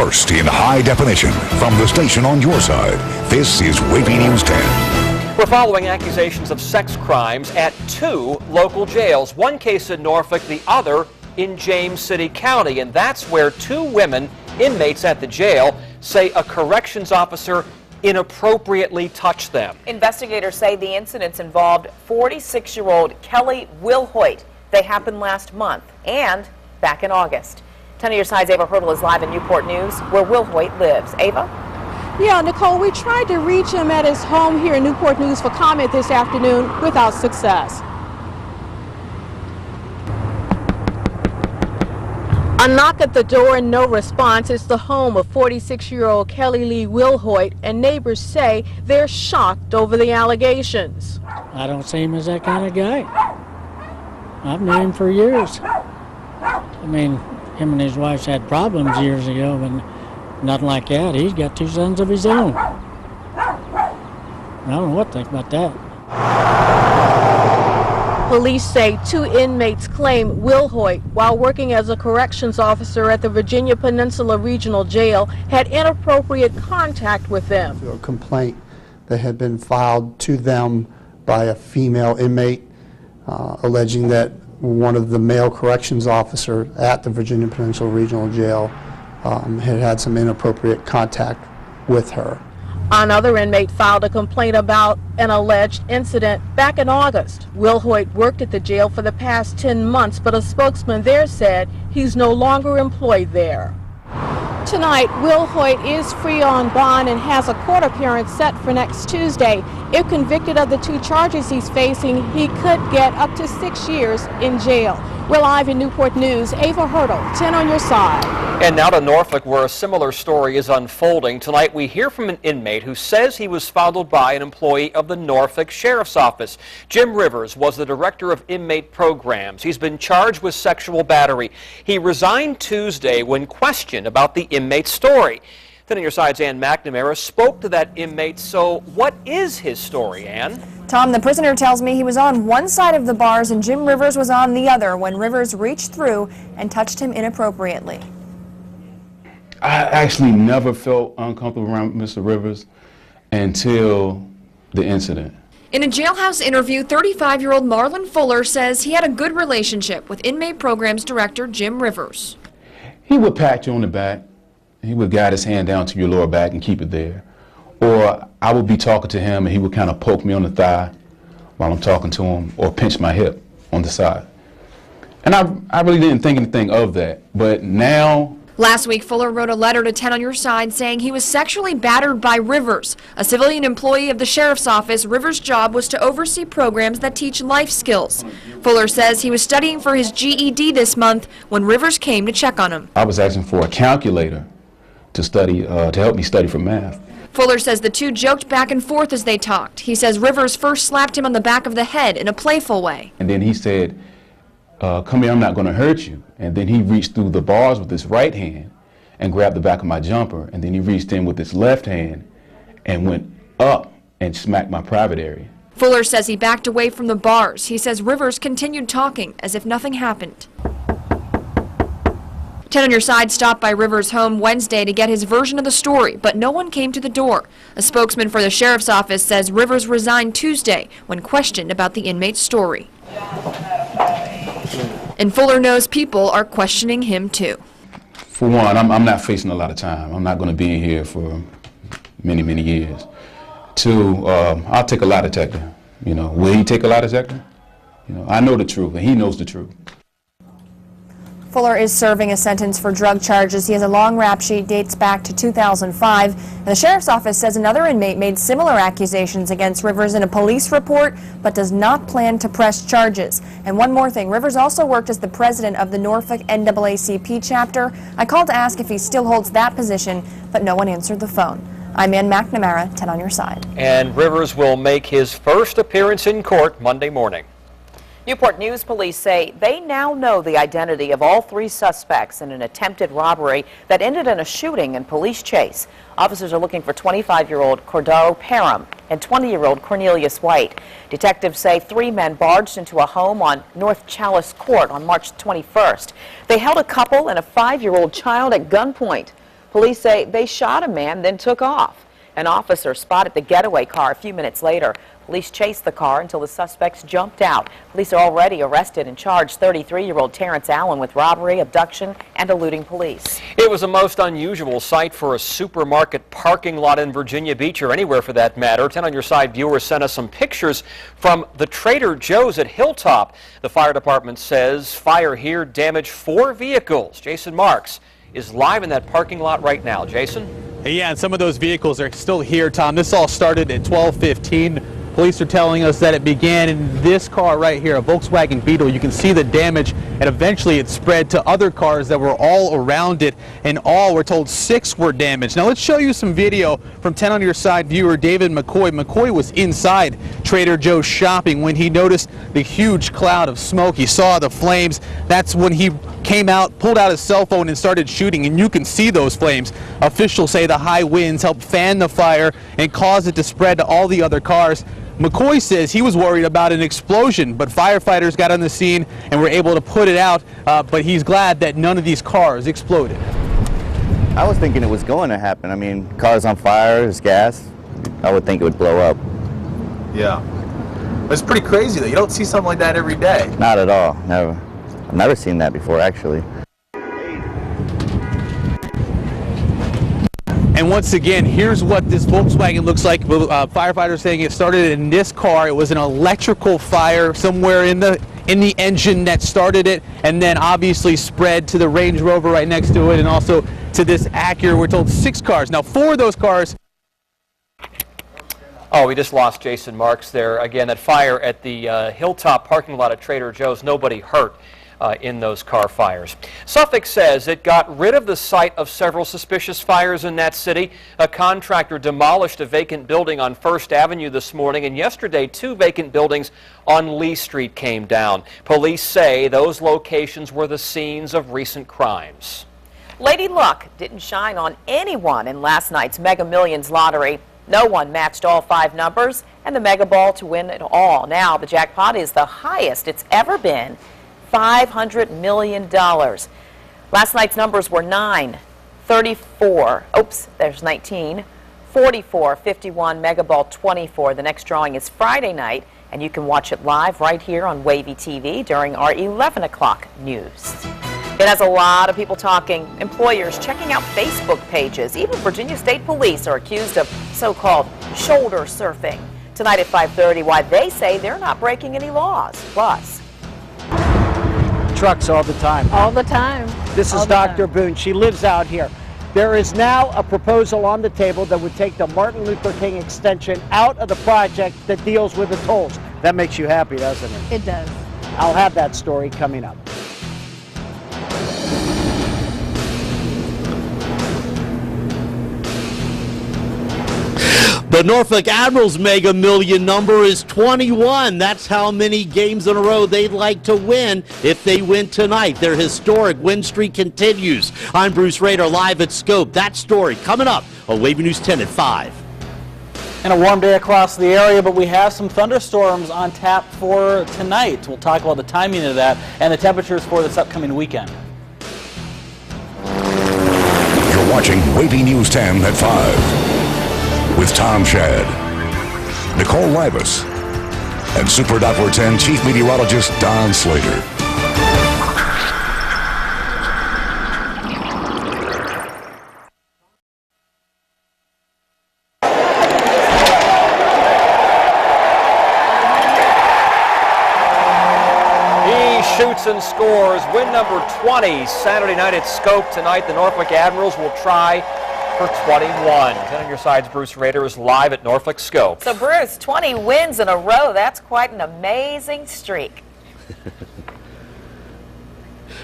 First in high definition from the station on your side, this is WAVY News 10. We're following accusations of sex crimes at 2 local jails. One case in Norfolk, the other in James City County. And that's where 2 women, inmates at the jail, say a corrections officer inappropriately touched them. Investigators say the incidents involved 46-year-old Kelly Wilhoit. They happened last month and back in August. 10 on your side's Ava Hurdle is live in Newport News, where Wilhoit lives. Ava? Yeah, Nicole, we tried to reach him at his home here in Newport News for comment this afternoon without success. A knock at the door and no response. It's the home of 46-year-old Kelly Lee Wilhoit, and neighbors say they're shocked over the allegations. I don't see him as that kind of guy. I've known him for years. I mean, him and his wife had problems years ago, but nothing like that. He's got 2 sons of his own. I don't know what to think about that. Police say 2 inmates claim Wilhoit, while working as a corrections officer at the Virginia Peninsula Regional Jail, had inappropriate contact with them. A complaint that had been filed to them by a female inmate alleging that one of the male corrections officers at the Virginia Peninsula Regional Jail had some inappropriate contact with her. Another inmate filed a complaint about an alleged incident back in August. Wilhoit worked at the jail for the past 10 months, but a spokesman there said he's no longer employed there. Tonight, Wilhoit is free on bond and has a court appearance set for next Tuesday. If convicted of the 2 charges he's facing, he could get up to 6 years in jail. We're live in Newport News. Ava Hurdle, 10 on your side. And now to Norfolk, where a similar story is unfolding. Tonight, we hear from an inmate who says he was followed by an employee of the Norfolk Sheriff's Office. Jim Rivers was the director of inmate programs. He's been charged with sexual battery. He resigned Tuesday when questioned about the inmate's story. Then on your side's Ann McNamara spoke to that inmate. So what is his story, Ann? Tom, the prisoner tells me he was on one side of the bars and Jim Rivers was on the other when Rivers reached through and touched him inappropriately. I actually never felt uncomfortable around Mr. Rivers until the incident. In a jailhouse interview, 35-year-old Marlon Fuller says he had a good relationship with inmate programs director Jim Rivers. He would pat you on the back. He would guide his hand down to your lower back and keep it there. Or I would be talking to him and he would kind of poke me on the thigh while I'm talking to him, or pinch my hip on the side. And I really didn't think anything of that. But now... Last week, Fuller wrote a letter to 10 on your side saying he was sexually battered by Rivers, a civilian employee of the sheriff's office. Rivers' job was to oversee programs that teach life skills. Fuller says he was studying for his GED this month when Rivers came to check on him. I was asking for a calculator to study, to help me study for math. Fuller says the 2 joked back and forth as they talked. He says Rivers first slapped him on the back of the head in a playful way. And then he said, come here, I'm not going to hurt you. And then he reached through the bars with his right hand and grabbed the back of my jumper. And then he reached in with his left hand and went up and smacked my private area. Fuller says he backed away from the bars. He says Rivers continued talking as if nothing happened. 10 on your side stopped by Rivers' home Wednesday to get his version of the story, but no one came to the door. A spokesman for the sheriff's office says Rivers resigned Tuesday when questioned about the inmate's story. And Fuller knows people are questioning him too. For one, I'm not facing a lot of time. I'm not going to be in here for many, many years. 2, I'll take a lie detector. You know, will he take a lie detector? You know, I know the truth and he knows the truth. Fuller is serving a sentence for drug charges. He has a long rap sheet, dates back to 2005. And the sheriff's office says another inmate made similar accusations against Rivers in a police report, but does not plan to press charges. And one more thing, Rivers also worked as the president of the Norfolk NAACP chapter. I called to ask if he still holds that position, but no one answered the phone. I'm Ann McNamara, 10 on your side. And Rivers will make his first appearance in court Monday morning. Newport News police say they now know the identity of all 3 suspects in an attempted robbery that ended in a shooting and police chase. Officers are looking for 25-year-old Cordaro Parham and 20-year-old Cornelius White. Detectives say 3 men barged into a home on North Chalice Court on March 21st. They held a couple and a 5-year-old child at gunpoint. Police say they shot a man, then took off. An officer spotted the getaway car a few minutes later. Police chased the car until the suspects jumped out. Police are already arrested and charged 33-year-old Terrence Allen with robbery, abduction, and eluding police. It was a most unusual sight for a supermarket parking lot in Virginia Beach, or anywhere for that matter. 10 on Your Side viewers sent us some pictures from the Trader Joe's at Hilltop. The fire department says fire here damaged 4 vehicles. Jason Marks is live in that parking lot right now. Jason? Yeah, and some of those vehicles are still here, Tom. This all started at 12:15. Police are telling us that it began in this car right here, a Volkswagen Beetle. You can see the damage, and eventually it spread to other cars that were all around it. In all, we're told 6 were damaged. Now let's show you some video from 10 on Your Side viewer David McCoy. McCoy was inside Trader Joe's shopping when he noticed the huge cloud of smoke. He saw the flames. That's when he came out, pulled out his cell phone and started shooting, and you can see those flames. Officials say the high winds helped fan the fire and cause it to spread to all the other cars. McCoy says he was worried about an explosion, but firefighters got on the scene and were able to put it out, but he's glad that none of these cars exploded. I was thinking it was going to happen. I mean, cars on fire, there's gas. I would think it would blow up. Yeah. But it's pretty crazy, though. You don't see something like that every day. Not at all. Never. I've never seen that before, actually. And once again, here's what this Volkswagen looks like. Firefighters saying it started in this car. It was an electrical fire somewhere in the engine that started it, and then obviously spread to the Range Rover right next to it, and also to this Acura. We're told 6 cars. Now 4 of those cars. Oh, we just lost Jason Marks there. Again, that fire at the Hilltop parking lot at Trader Joe's, nobody hurt in those car fires. Suffolk says it got rid of the site of several suspicious fires in that city. A contractor demolished a vacant building on 1st Avenue this morning, and yesterday 2 vacant buildings on Lee Street came down. Police say those locations were the scenes of recent crimes. Lady Luck didn't shine on anyone in last night's Mega Millions lottery. No one matched all 5 numbers and the Mega Ball to win it all. Now the jackpot is the highest it's ever been, $500 million. Last night's numbers were 9, 34, oops, there's 19, 44, 51, Mega Ball 24. The next drawing is Friday night, and you can watch it live right here on WAVY TV during our 11 o'clock news. It has a lot of people talking, employers checking out Facebook pages. Even Virginia State Police are accused of so-called shoulder surfing. Tonight at 5:30, why they say they're not breaking any laws. Plus, trucks all the time. All the time. This is Dr. Boone. She lives out here. There is now a proposal on the table that would take the Martin Luther King extension out of the project that deals with the tolls. That makes you happy, doesn't it? It does. I'll have that story coming up. The Norfolk Admirals Mega Million number is 21. That's how many games in a row they'd like to win if they win tonight. Their historic win streak continues. I'm Bruce Rader, live at Scope. That story coming up on WAVY News 10 at 5. And a warm day across the area, but we have some thunderstorms on tap for tonight. We'll talk about the timing of that and the temperatures for this upcoming weekend. You're watching WAVY News 10 at 5. With Tom Shad, Nicole Libas, and Super Doppler 10 Chief Meteorologist Don Slater. He shoots and scores. Win number 20 Saturday night at Scope tonight. The Norfolk Admirals will try for 21. 10 on Your Side's Bruce Rader is live at Norfolk Scope. so Bruce, 20 wins in a row. That's quite an amazing streak.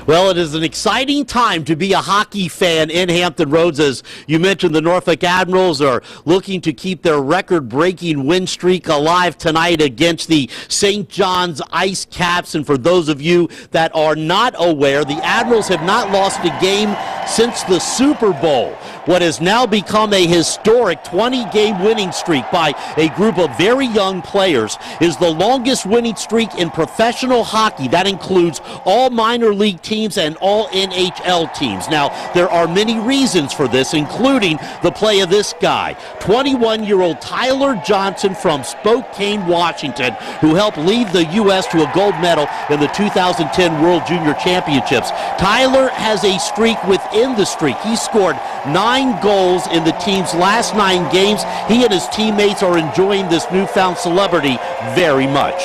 Well, it is an exciting time to be a hockey fan in Hampton Roads. As you mentioned, the Norfolk Admirals are looking to keep their record-breaking win streak alive tonight against the St. John's Ice Caps. And for those of you that are not aware, the Admirals have not lost a game since the Super Bowl. What has now become a historic 20-game winning streak by a group of very young players is the longest winning streak in professional hockey. That includes all minor league teams teams and all NHL teams. Now, there are many reasons for this, including the play of this guy, 21-year-old Tyler Johnson from Spokane, Washington, who helped lead the U.S. to a gold medal in the 2010 World Junior Championships. Tyler has a streak within the streak. He scored 9 goals in the team's last 9 games. He and his teammates are enjoying this newfound celebrity very much.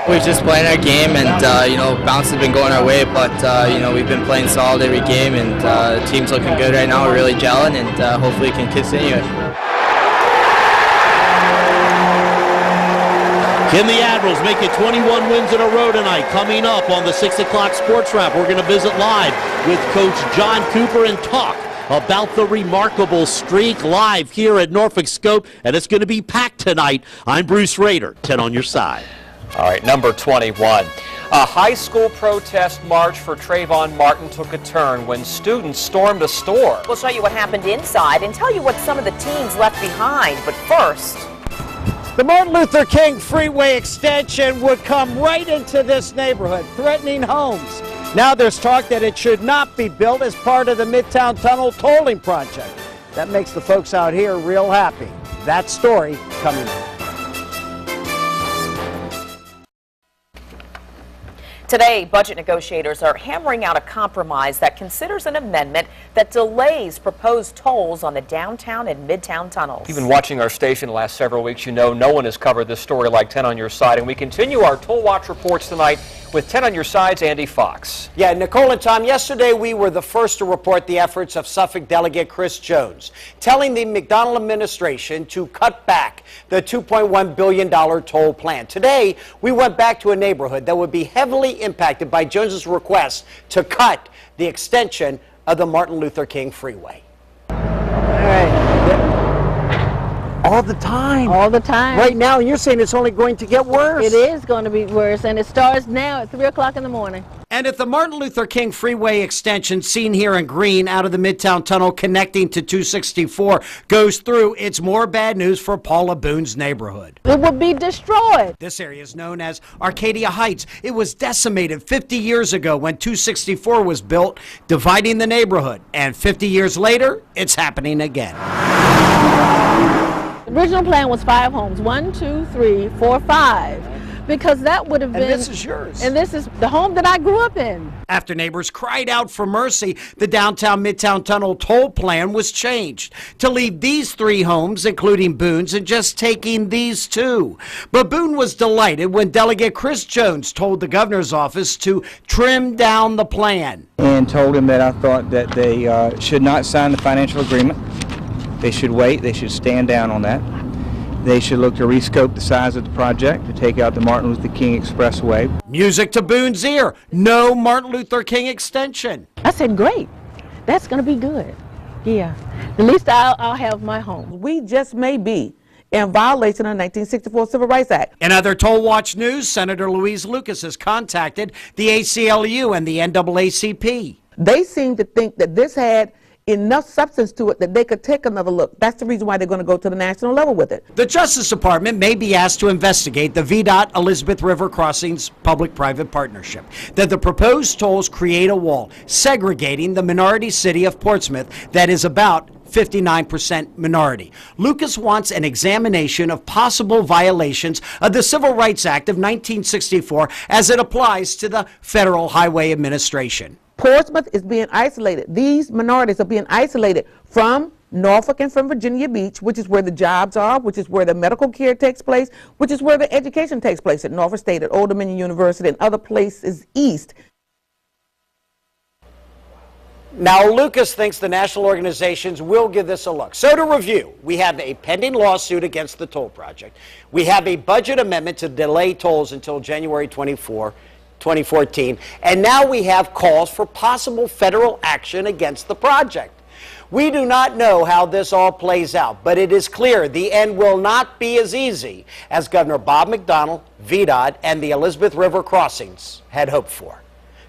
We're just playing our game, and bounce has been going our way, but we've been playing solid every game, and the team's looking good right now. We're really gelling, and hopefully can continue it. Can the Admirals make it 21 wins in a row tonight? Coming up on the 6 o'clock Sports Wrap, we're going to visit live with Coach John Cooper and talk about the remarkable streak live here at Norfolk Scope, and it's going to be packed tonight. I'm Bruce Rader, 10 on your side. All right, number 21. A high school protest march for Trayvon Martin took a turn when students stormed a store. We'll show you what happened inside and tell you what some of the teens left behind. But first, the Martin Luther King Freeway extension would come right into this neighborhood, threatening homes. Now there's talk that it should not be built as part of the Midtown Tunnel tolling project. That makes the folks out here real happy. That story coming up. today, budget negotiators are hammering out a compromise that considers an amendment that delays proposed tolls on the downtown and midtown tunnels. If you've been watching our station the last several weeks, you know no one has covered this story like 10 on your side, and we continue our Toll Watch reports tonight with 10 on your side's Andy Fox. Yeah, Nicole and Tom, yesterday we were the first to report the efforts of Suffolk Delegate Chris Jones, telling the McDonnell administration to cut back the $2.1 billion toll plan. Today, we went back to a neighborhood that would be heavily impacted by Jones's request to cut the extension of the Martin Luther King Freeway. All right. All the time. All the time. Right now, and you're saying it's only going to get worse. It is going to be worse, and it starts now at 3 o'clock in the morning. And if the Martin Luther King Freeway extension, seen here in green out of the Midtown Tunnel connecting to 264, goes through, it's more bad news for Paula Boone's neighborhood. It will be destroyed. This area is known as Arcadia Heights. It was decimated 50 years ago when 264 was built, dividing the neighborhood. And 50 years later, it's happening again. The original plan was 5 homes, 1, 2, 3, 4, 5, because that would have been. And this is yours. And this is the home that I grew up in. After neighbors cried out for mercy, the downtown Midtown Tunnel toll plan was changed to leave these 3 homes, including Boone's, and just taking these 2. But Boone was delighted when Delegate Chris Jones told the governor's office to trim down the plan. And told him that I thought that they should not sign the financial agreement. They should wait. They should stand down on that. They should look to rescope the size of the project to take out the Martin Luther King Expressway. Music to Boone's ear. No Martin Luther King extension. I said, great. That's going to be good. Yeah. At least I'll have my home. We just may be in violation of the 1964 Civil Rights Act. In other Toll Watch news, Senator Louise Lucas has contacted the ACLU and the NAACP. They seem to think that this had enough substance to it that they could take another look. That's the reason why they're going to go to the national level with it. The Justice Department may be asked to investigate the VDOT Elizabeth River Crossings public-private partnership. That the proposed tolls create a wall, segregating the minority city of Portsmouth that is about 59% minority. Lucas wants an examination of possible violations of the Civil Rights Act of 1964 as it applies to the Federal Highway Administration. Portsmouth is being isolated. These minorities are being isolated from Norfolk and from Virginia Beach, which is where the jobs are, which is where the medical care takes place, which is where the education takes place at Norfolk State, at Old Dominion University, and other places east. Now, Lucas thinks the national organizations will give this a look. So to review, we have a pending lawsuit against the toll project. We have a budget amendment to delay tolls until January 2014, and now we have calls for possible federal action against the project. We do not know how this all plays out, but it is clear the end will not be as easy as Governor Bob McDonnell, VDOT, and the Elizabeth River Crossings had hoped for.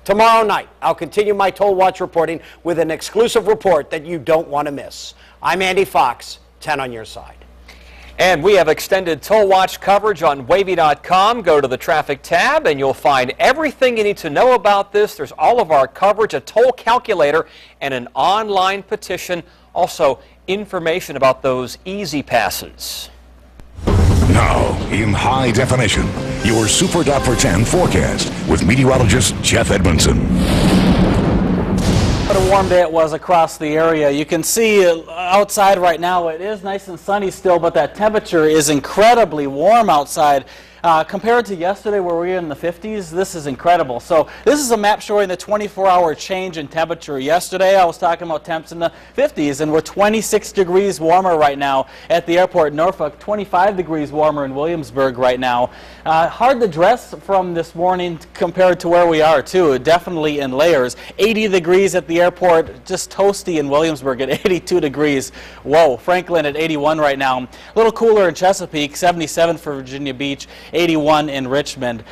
Tomorrow night, I'll continue my Toll Watch reporting with an exclusive report that you don't want to miss. I'm Andy Fox, 10 on your side. And we have extended toll watch coverage on WAVY.com. Go to the traffic tab and you'll find everything you need to know about this. There's all of our coverage, a toll calculator, and an online petition. Also, information about those easy passes. Now, in high definition, your Super Dapper 10 forecast with meteorologist Jeff Edmondson. What a warm day it was across the area. You can see outside right now, it is nice and sunny still, but that temperature is incredibly warm outside. Compared to yesterday where we were in the 50s, this is incredible. So this is a map showing the 24-hour change in temperature. Yesterday I was talking about temps in the 50s, and we're 26 degrees warmer right now at the airport in Norfolk, 25 degrees warmer in Williamsburg right now. Hard to dress from this morning compared to where we are too, definitely in layers. 80 degrees at the airport, just toasty in Williamsburg at 82 degrees. Whoa, Franklin at 81 right now. A little cooler in Chesapeake, 77 for Virginia Beach. 81 in Richmond.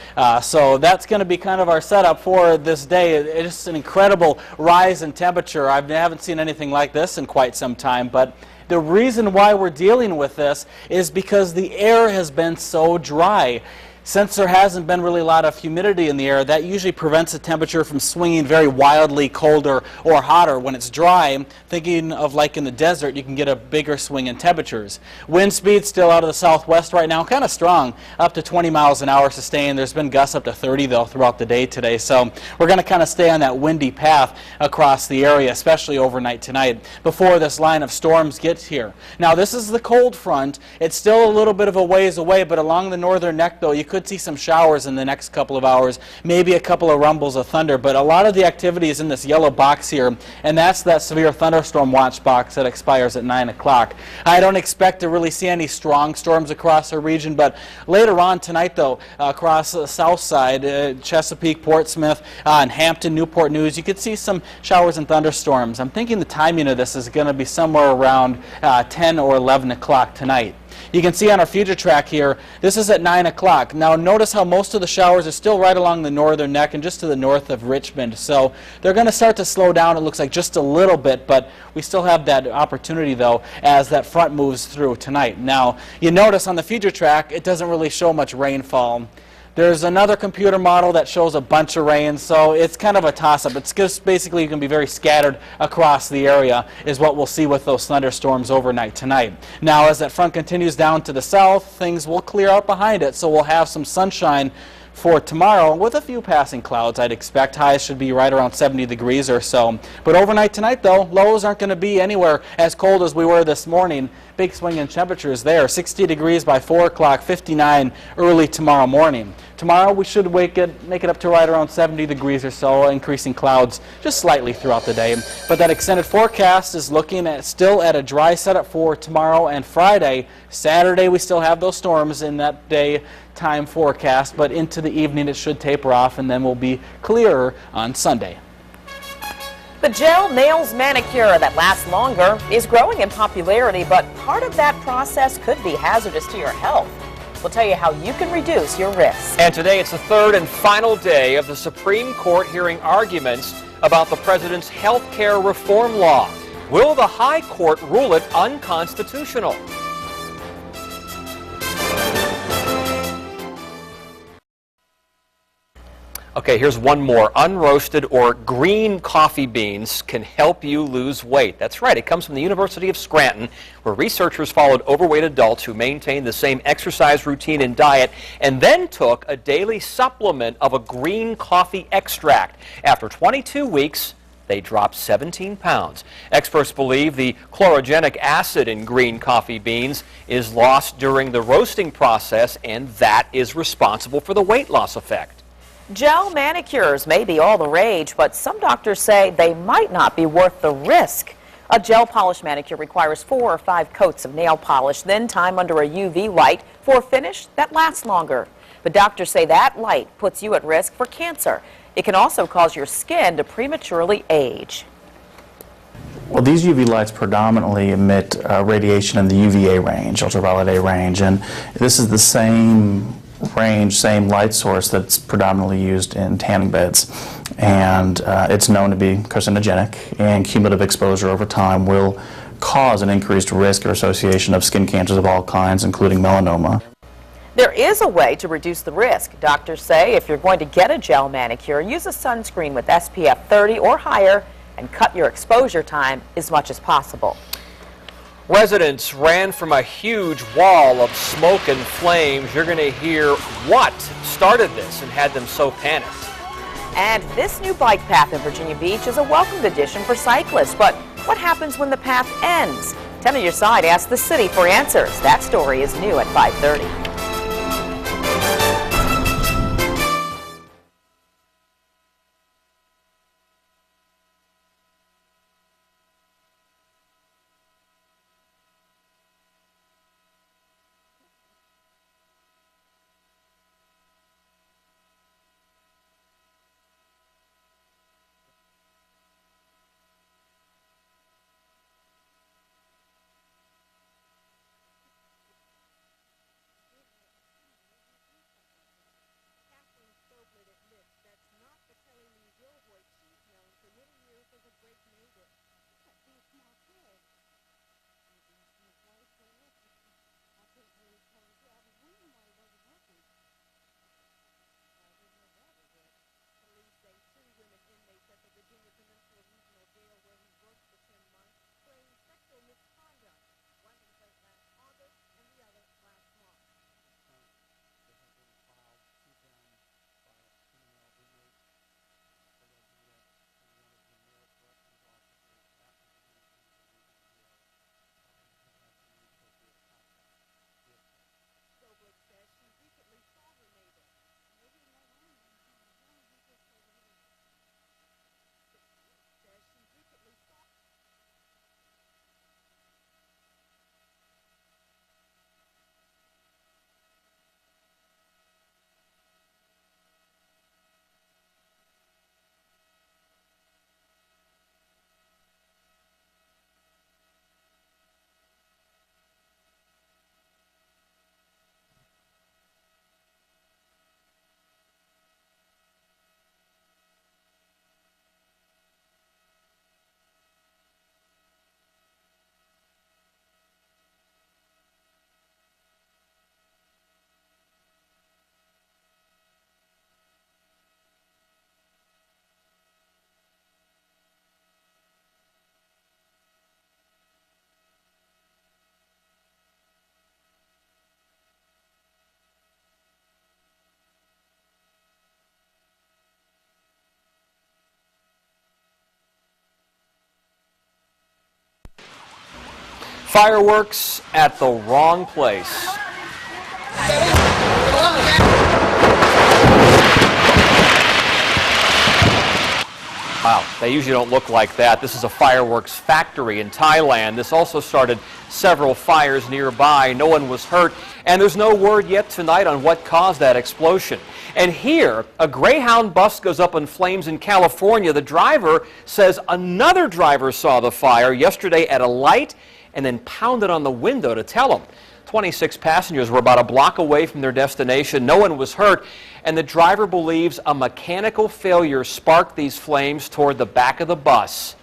So that's going to be kind of our setup for this day. It's an incredible rise in temperature. I haven't seen anything like this in quite some time, but the reason why we're dealing with this is because the air has been so dry. Since there hasn't been really a lot of humidity in the air, that usually prevents the temperature from swinging very wildly colder or hotter. When it's dry, thinking of like in the desert, you can get a bigger swing in temperatures. Wind speed still out of the southwest right now, kind of strong, up to 20 miles an hour sustained. There's been gusts up to 30 though throughout the day today. So we're going to kind of stay on that windy path across the area, especially overnight tonight, before this line of storms gets here. Now this is the cold front. It's still a little bit of a ways away, but along the northern neck though, you could see some showers in the next couple of hours, maybe a couple of rumbles of thunder, but a lot of the activity is in this yellow box here, and that's that severe thunderstorm watch box that expires at 9 o'clock. I don't expect to really see any strong storms across our region, but later on tonight though, across the south side, Chesapeake, Portsmouth, and Hampton, Newport News, you could see some showers and thunderstorms. I'm thinking the timing of this is going to be somewhere around 10 or 11 o'clock tonight. You can see on our future track here, this is at 9 o'clock. Now notice how most of the showers are still right along the northern neck and just to the north of Richmond. So they're going to start to slow down, it looks like, just a little bit, but we still have that opportunity though as that front moves through tonight. Now you notice on the future track, it doesn't really show much rainfall. There's another computer model that shows a bunch of rain, so it's kind of a toss-up. It's just basically going to be very scattered across the area is what we'll see with those thunderstorms overnight tonight. Now, as that front continues down to the south, things will clear out behind it, so we'll have some sunshine for tomorrow with a few passing clouds. I'd expect highs should be right around 70 degrees or so. But overnight tonight, though, lows aren't going to be anywhere as cold as we were this morning. Big swing in temperatures there. 60 degrees by 4 o'clock, 59 early tomorrow morning. Tomorrow we should make it up to right around 70 degrees or so, increasing clouds just slightly throughout the day. But that extended forecast is looking at still at a dry setup for tomorrow and Friday. Saturday we still have those storms in that day time forecast, but into the evening it should taper off and then we'll be clearer on Sunday. The gel nails manicure that lasts longer is growing in popularity, but part of that process could be hazardous to your health. We'll tell you how you can reduce your risk. And today it's the third and final day of the Supreme Court hearing arguments about the president's health care reform law. Will the High Court rule it unconstitutional? Okay, here's one more. Unroasted or green coffee beans can help you lose weight. That's right. It comes from the University of Scranton, where researchers followed overweight adults who maintained the same exercise routine and diet and then took a daily supplement of a green coffee extract. After 22 weeks, they dropped 17 pounds. Experts believe the chlorogenic acid in green coffee beans is lost during the roasting process, and that is responsible for the weight loss effect. Gel manicures may be all the rage, but some doctors say they might not be worth the risk. A gel polish manicure requires 4 or 5 coats of nail polish, then time under a UV light for a finish that lasts longer. But doctors say that light puts you at risk for cancer. It can also cause your skin to prematurely age. Well, these UV lights predominantly emit radiation in the UVA range, ultraviolet A range, and this is the same range, same light source that's predominantly used in tanning beds, and it's known to be carcinogenic, and cumulative exposure over time will cause an increased risk or association of skin cancers of all kinds, including melanoma. There is a way to reduce the risk. Doctors say if you're going to get a gel manicure, use a sunscreen with SPF 30 or higher and cut your exposure time as much as possible. Residents ran from a huge wall of smoke and flames. You're going to hear what started this and had them so panicked. And this new bike path in Virginia Beach is a welcomed addition for cyclists. But what happens when the path ends? 10 on your side asks the city for answers. That story is new at 5:30. Fireworks at the wrong place. Wow, they usually don't look like that. This is a fireworks factory in Thailand. This also started several fires nearby. No one was hurt, and there's no word yet tonight on what caused that explosion. And here, a Greyhound bus goes up in flames in California. The driver says another driver saw the fire yesterday at a light and then pounded on the window to tell him. 26 passengers were about a block away from their destination. No one was hurt, and the driver believes a mechanical failure sparked these flames toward the back of the bus.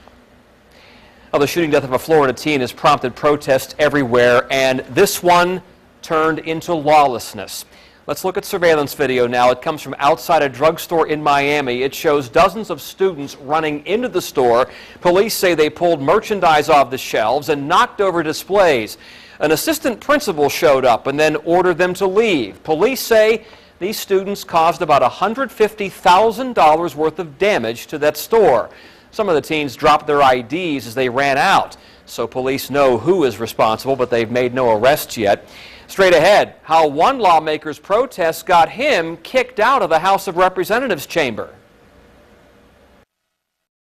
Well, the shooting death of a Florida teen has prompted protests everywhere, and this one turned into lawlessness. Let's look at surveillance video now. It comes from outside a drugstore in Miami. It shows dozens of students running into the store. Police say they pulled merchandise off the shelves and knocked over displays. An assistant principal showed up and then ordered them to leave. Police say these students caused about $150,000 worth of damage to that store. Some of the teens dropped their IDs as they ran out, so police know who is responsible, but they've made no arrests yet. Straight ahead, how one lawmaker's protest got him kicked out of the House of Representatives chamber.